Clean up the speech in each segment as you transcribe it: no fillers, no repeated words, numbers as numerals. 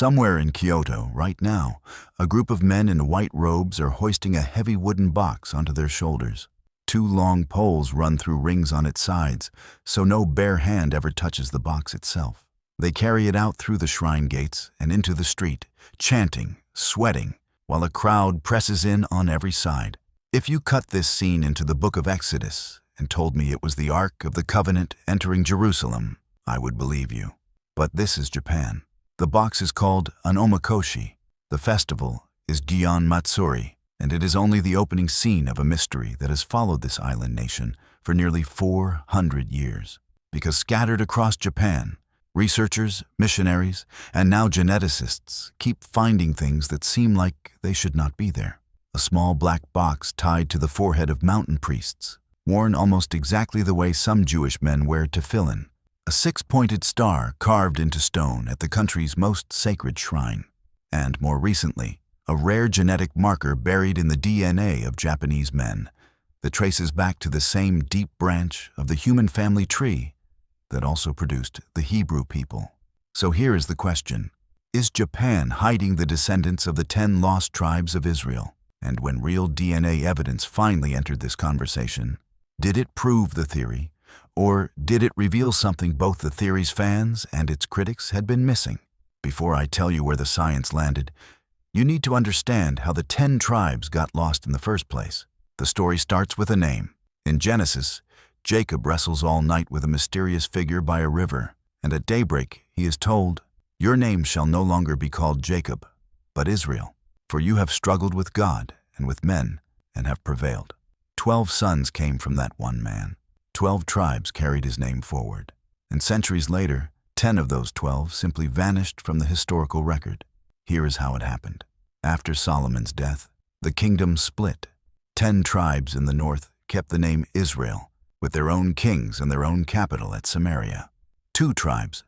Somewhere in Kyoto, right now, a group of men in white robes are hoisting a heavy wooden box onto their shoulders. Two long poles run through rings on its sides, so no bare hand ever touches the box itself. They carry it out through the shrine gates and into the street, chanting, sweating, while a crowd presses in on every side. If you cut this scene into the book of Exodus and told me it was the Ark of the Covenant entering Jerusalem, I would believe you. But this is Japan. The box is called an omakoshi. The festival is Gion Matsuri, and it is only the opening scene of a mystery that has followed this island nation for nearly 400 years. Because scattered across Japan, researchers, missionaries, and now geneticists keep finding things that seem like they should not be there. A small black box tied to the forehead of mountain priests, worn almost exactly the way some Jewish men wear tefillin. A six-pointed star carved into stone at the country's most sacred shrine. And more recently, a rare genetic marker buried in the DNA of Japanese men that traces back to the same deep branch of the human family tree that also produced the Hebrew people. So here is the question: is Japan hiding the descendants of the 10 lost tribes of Israel? And when real DNA evidence finally entered this conversation, did it prove the theory, or did it reveal something both the theory's fans and its critics had been missing? Before I tell you where the science landed, you need to understand how the 10 tribes got lost in the first place. The story starts with a name. In Genesis, Jacob wrestles all night with a mysterious figure by a river, and at daybreak he is told, "Your name shall no longer be called Jacob, but Israel, for you have struggled with God and with men and have prevailed." 12 sons came from that one man. 12 tribes carried his name forward. And centuries later, 10 of those 12 simply vanished from the historical record. Here is how it happened. After Solomon's death, the kingdom split. 10 tribes in the north kept the name Israel, with their own kings and their own capital at Samaria. 2 tribes,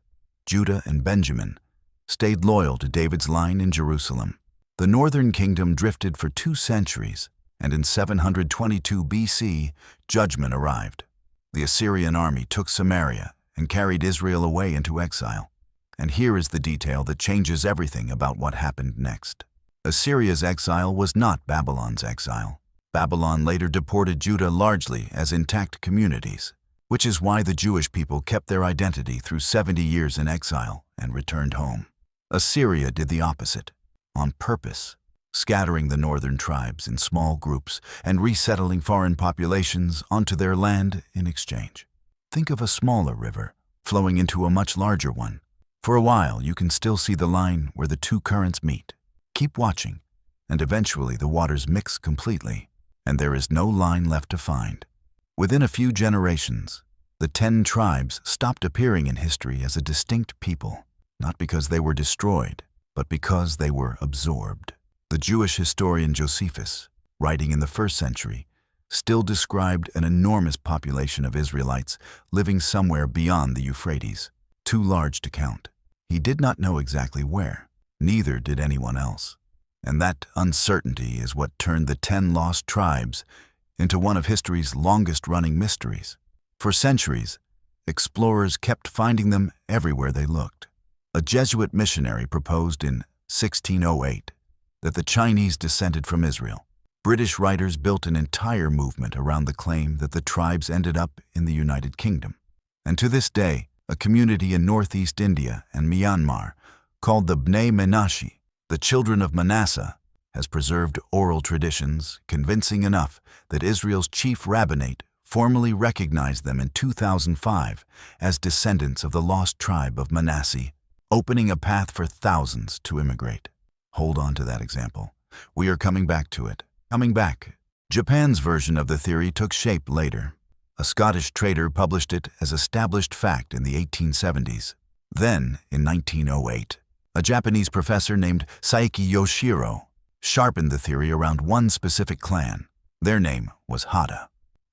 Judah and Benjamin, stayed loyal to David's line in Jerusalem. The northern kingdom drifted for 2 centuries, and in 722 BC, judgment arrived. The Assyrian army took Samaria and carried Israel away into exile. And here is the detail that changes everything about what happened next. Assyria's exile was not Babylon's exile. Babylon later deported Judah largely as intact communities, which is why the Jewish people kept their identity through 70 years in exile and returned home. Assyria did the opposite, on purpose, scattering the northern tribes in small groups and resettling foreign populations onto their land in exchange. Think of a smaller river flowing into a much larger one. For a while, you can still see the line where the 2 currents meet. Keep watching, and eventually the waters mix completely, and there is no line left to find. Within a few generations, the 10 tribes stopped appearing in history as a distinct people, not because they were destroyed, but because they were absorbed. The Jewish historian Josephus, writing in the 1st century, still described an enormous population of Israelites living somewhere beyond the Euphrates, too large to count. He did not know exactly where, neither did anyone else. And that uncertainty is what turned the 10 lost tribes into one of history's longest-running mysteries. For centuries, explorers kept finding them everywhere they looked. A Jesuit missionary proposed in 1608 that the Chinese descended from Israel. British writers built an entire movement around the claim that the tribes ended up in the United Kingdom. And to this day, a community in northeast India and Myanmar, called the Bnei Menashe, the children of Manasseh, has preserved oral traditions convincing enough that Israel's chief rabbinate formally recognized them in 2005 as descendants of the lost tribe of Manasseh, opening a path for thousands to immigrate. Hold on to that example. We are coming back to it. Coming back. Japan's version of the theory took shape later. A Scottish trader published it as established fact in the 1870s. Then, in 1908, a Japanese professor named Saiki Yoshiro sharpened the theory around one specific clan. Their name was Hata.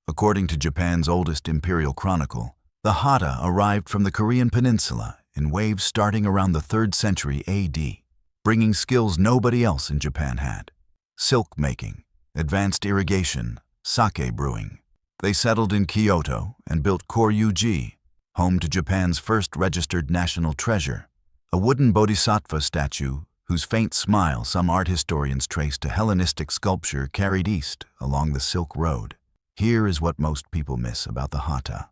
According to Japan's oldest imperial chronicle, the Hata arrived from the Korean peninsula in waves starting around the 3rd century AD, bringing skills nobody else in Japan had: silk making, advanced irrigation, sake brewing. They settled in Kyoto and built Koryuji, home to Japan's first registered national treasure, a wooden bodhisattva statue whose faint smile some art historians trace to Hellenistic sculpture carried east along the Silk Road. Here is what most people miss about the Hata.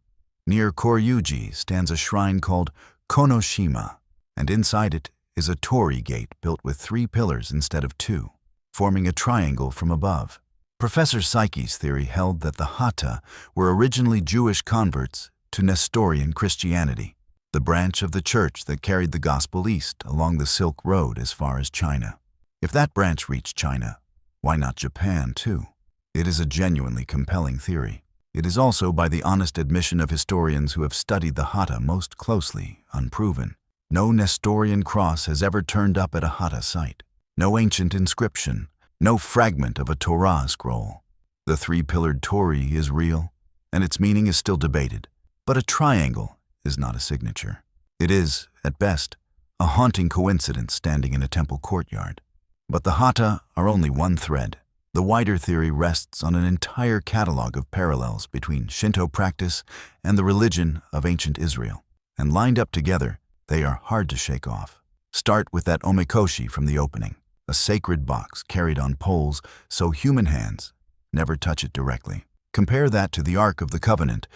Near Koryuji stands a shrine called Konoshima, and inside it is a torii gate built with 3 pillars instead of 2, forming a triangle from above. Professor Psyche's theory held that the Hata were originally Jewish converts to Nestorian Christianity, the branch of the church that carried the gospel east along the Silk Road as far as China. If that branch reached China, why not Japan too? It is a genuinely compelling theory. It is also, by the honest admission of historians who have studied the Hata most closely, unproven. No Nestorian cross has ever turned up at a Hata site. No ancient inscription. No fragment of a Torah scroll. The 3-pillared torii is real, and its meaning is still debated. But a triangle is not a signature. It is, at best, a haunting coincidence standing in a temple courtyard. But the Hata are only one thread. The wider theory rests on an entire catalog of parallels between Shinto practice and the religion of ancient Israel. And lined up together, they are hard to shake off. Start with that omikoshi from the opening, a sacred box carried on poles so human hands never touch it directly. Compare that to the Ark of the Covenant,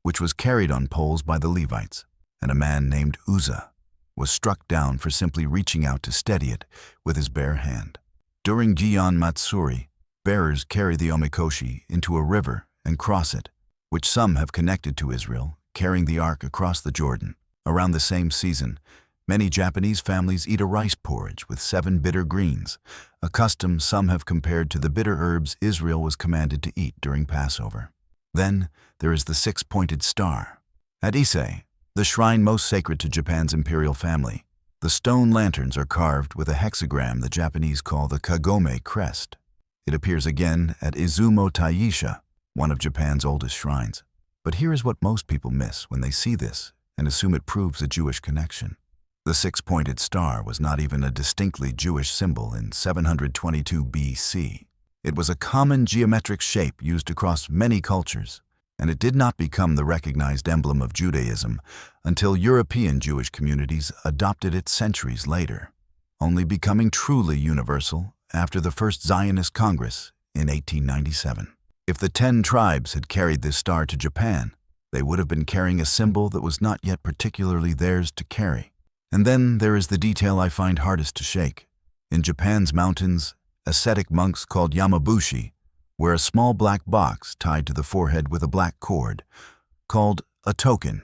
which was carried on poles by the Levites, and a man named Uzzah was struck down for simply reaching out to steady it with his bare hand. During Gion Matsuri, bearers carry the omikoshi into a river and cross it, which some have connected to Israel, carrying the ark across the Jordan. Around the same season, many Japanese families eat a rice porridge with 7 bitter greens, a custom some have compared to the bitter herbs Israel was commanded to eat during Passover. Then there is the 6-pointed star. At Ise, the shrine most sacred to Japan's imperial family, the stone lanterns are carved with a hexagram the Japanese call the Kagome crest. It appears again at Izumo Taisha, one of Japan's oldest shrines. But here is what most people miss when they see this and assume it proves a Jewish connection. The 6-pointed star was not even a distinctly Jewish symbol in 722 BC. It was a common geometric shape used across many cultures, and it did not become the recognized emblem of Judaism until European Jewish communities adopted it centuries later, only becoming truly universal after the First Zionist Congress in 1897. If the 10 tribes had carried this star to Japan, they would have been carrying a symbol that was not yet particularly theirs to carry. And then there is the detail I find hardest to shake. In Japan's mountains, ascetic monks called yamabushi wear a small black box tied to the forehead with a black cord, called a token.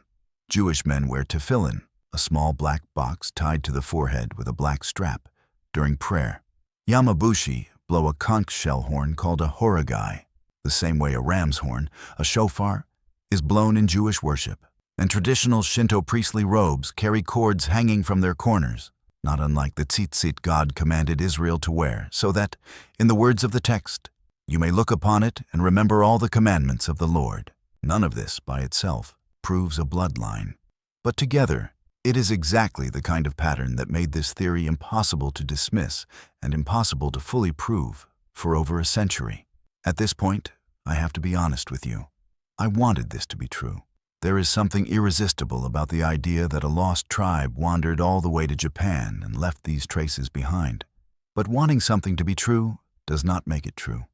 Jewish men wear tefillin, a small black box tied to the forehead with a black strap, during prayer. Yamabushi blow a conch shell horn called a horagai, the same way a ram's horn, a shofar, is blown in Jewish worship. And traditional Shinto priestly robes carry cords hanging from their corners, not unlike the tzitzit God commanded Israel to wear, so that, in the words of the text, you may look upon it and remember all the commandments of the Lord. None of this, by itself, proves a bloodline. But together, it is exactly the kind of pattern that made this theory impossible to dismiss and impossible to fully prove for over a century. At this point, I have to be honest with you. I wanted this to be true. There is something irresistible about the idea that a lost tribe wandered all the way to Japan and left these traces behind. But wanting something to be true does not make it true.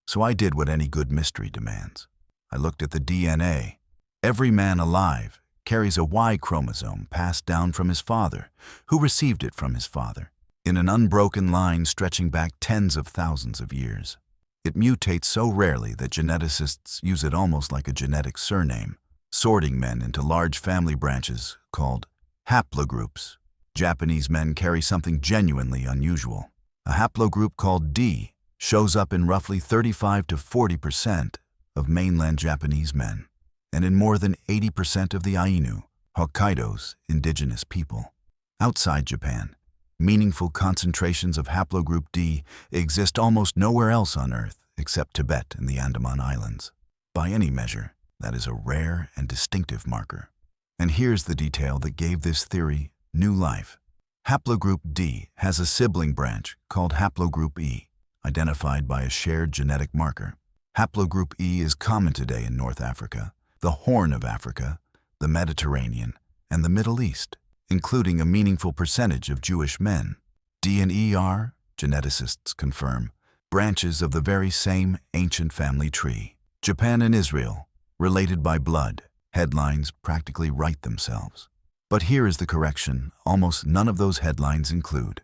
So I did what any good mystery demands. I looked at the DNA. Every man alive carries a Y chromosome passed down from his father, who received it from his father, in an unbroken line stretching back tens of thousands of years. It mutates so rarely that geneticists use it almost like a genetic surname, sorting men into large family branches called haplogroups. Japanese men carry something genuinely unusual. A haplogroup called D shows up in roughly 35 to 40% of mainland Japanese men, and in more than 80% of the Ainu, Hokkaido's indigenous people. Outside Japan, meaningful concentrations of haplogroup D exist almost nowhere else on Earth except Tibet and the Andaman Islands. By any measure, that is a rare and distinctive marker. And here's the detail that gave this theory new life. Haplogroup D has a sibling branch called haplogroup E, identified by a shared genetic marker. Haplogroup E is common today in North Africa, the Horn of Africa, the Mediterranean, and the Middle East. including a meaningful percentage of Jewish men. D&E are, geneticists confirm, branches of the very same ancient family tree. Japan and Israel, related by blood, headlines practically write themselves. But here is the correction: almost none of those headlines include.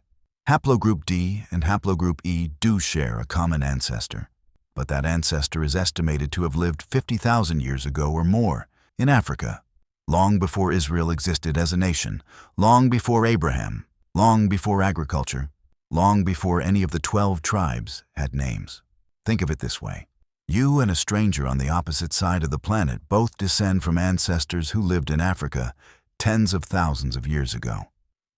Haplogroup D and haplogroup E do share a common ancestor, but that ancestor is estimated to have lived 50,000 years ago or more in Africa, long before Israel existed as a nation, long before Abraham, long before agriculture, long before any of the 12 tribes had names. Think of it this way. You and a stranger on the opposite side of the planet both descend from ancestors who lived in Africa tens of thousands of years ago.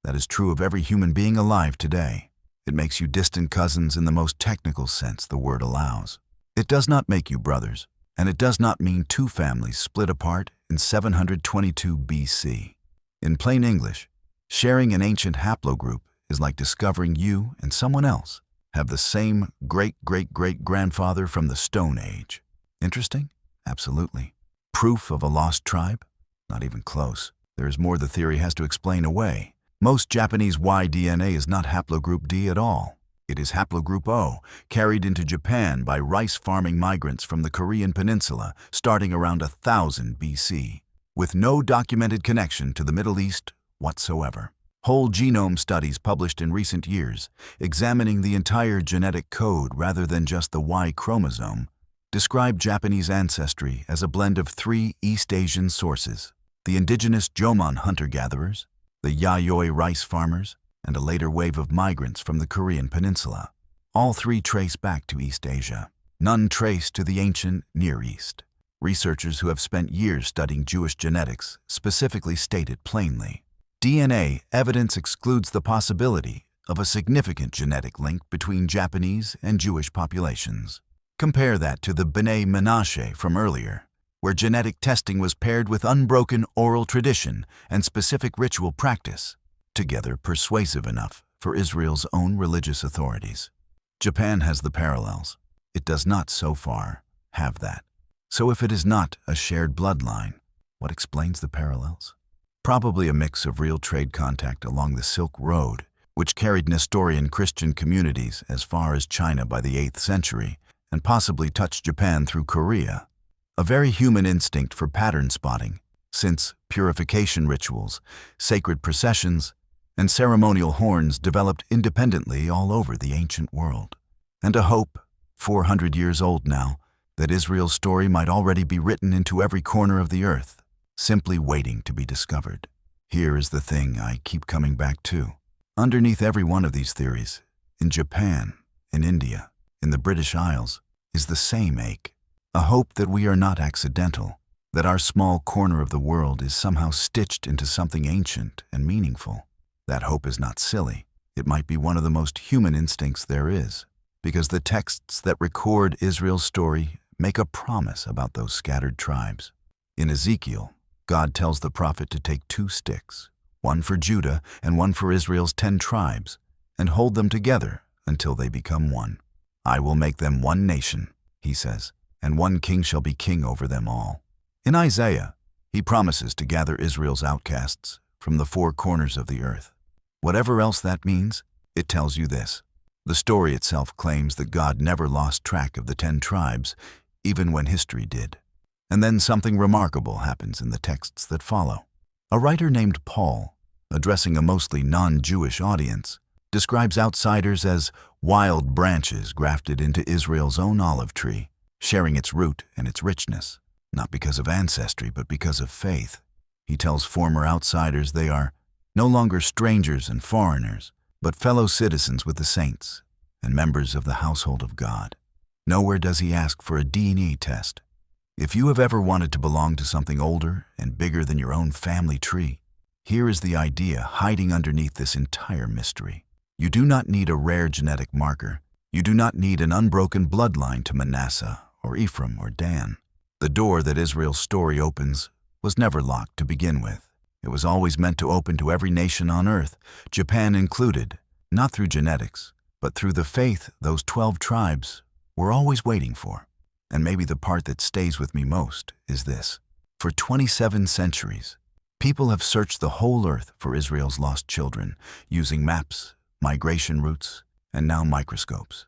That is true of every human being alive today. It makes you distant cousins in the most technical sense the word allows. It does not make you brothers, and it does not mean two families split apart in 722 BC. In plain English, sharing an ancient haplogroup is like discovering you and someone else have the same great-great-great-grandfather from the Stone Age. Interesting? Absolutely. Proof of a lost tribe? Not even close. There is more the theory has to explain away. Most Japanese Y DNA is not haplogroup D at all. It is haplogroup O, carried into Japan by rice-farming migrants from the Korean peninsula starting around 1000 BC, with no documented connection to the Middle East whatsoever. Whole genome studies published in recent years, examining the entire genetic code rather than just the Y chromosome, describe Japanese ancestry as a blend of 3 East Asian sources: the indigenous Jomon hunter-gatherers, the Yayoi rice farmers, and a later wave of migrants from the Korean peninsula. All 3 trace back to East Asia. None trace to the ancient Near East. Researchers who have spent years studying Jewish genetics specifically state it plainly. DNA evidence excludes the possibility of a significant genetic link between Japanese and Jewish populations. Compare that to the B'nai Menashe from earlier, where genetic testing was paired with unbroken oral tradition and specific ritual practice, together persuasive enough for Israel's own religious authorities. Japan has the parallels. It does not so far have that. So if it is not a shared bloodline, what explains the parallels? Probably a mix of real trade contact along the Silk Road, which carried Nestorian Christian communities as far as China by the 8th century, and possibly touched Japan through Korea. A very human instinct for pattern spotting, since purification rituals, sacred processions, and ceremonial horns developed independently all over the ancient world. And a hope, 400 years old now, that Israel's story might already be written into every corner of the earth, simply waiting to be discovered. Here is the thing I keep coming back to. Underneath every one of these theories, in Japan, in India, in the British Isles, is the same ache. A hope that we are not accidental, that our small corner of the world is somehow stitched into something ancient and meaningful. That hope is not silly. It might be one of the most human instincts there is, because the texts that record Israel's story make a promise about those scattered tribes. In Ezekiel, God tells the prophet to take 2 sticks, one for Judah and one for Israel's 10 tribes, and hold them together until they become one. I will make them one nation, he says, and one king shall be king over them all. In Isaiah, he promises to gather Israel's outcasts from the 4 corners of the earth. Whatever else that means, it tells you this. The story itself claims that God never lost track of the 10 tribes, even when history did. And then something remarkable happens in the texts that follow. A writer named Paul, addressing a mostly non-Jewish audience, describes outsiders as wild branches grafted into Israel's own olive tree, sharing its root and its richness, not because of ancestry but because of faith. He tells former outsiders they are no longer strangers and foreigners, but fellow citizens with the saints and members of the household of God. Nowhere does he ask for a DNA test. If you have ever wanted to belong to something older and bigger than your own family tree, here is the idea hiding underneath this entire mystery. You do not need a rare genetic marker. You do not need an unbroken bloodline to Manasseh or Ephraim or Dan. The door that Israel's story opens was never locked to begin with. It was always meant to open to every nation on earth, Japan included, not through genetics, but through the faith those 12 tribes were always waiting for. And maybe the part that stays with me most is this. For 27 centuries, People have searched the whole earth for Israel's lost children, using maps, migration routes, and now microscopes.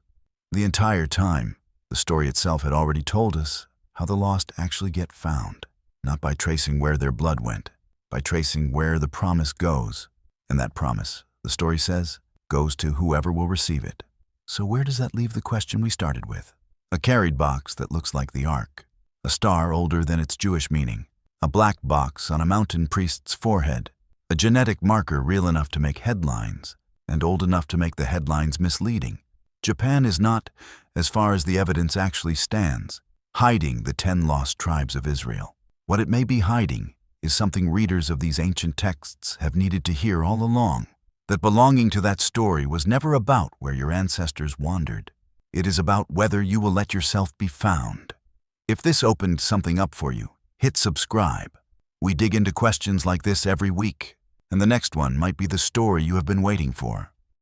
The entire time, the story itself had already told us how the lost actually get found, not by tracing where their blood went, by tracing where the promise goes. And that promise, the story says, goes to whoever will receive it. So where does that leave the question we started with? A carried box that looks like the Ark, a star older than its Jewish meaning, a black box on a mountain priest's forehead, a genetic marker real enough to make headlines and old enough to make the headlines misleading. Japan is not, as far as the evidence actually stands, hiding the 10 lost tribes of Israel. What it may be hiding is something readers of these ancient texts have needed to hear all along, that belonging to that story was never about where your ancestors wandered. It is about whether you will let yourself be found. If this opened something up for you, hit subscribe. We dig into questions like this every week, and the next one might be the story you have been waiting for.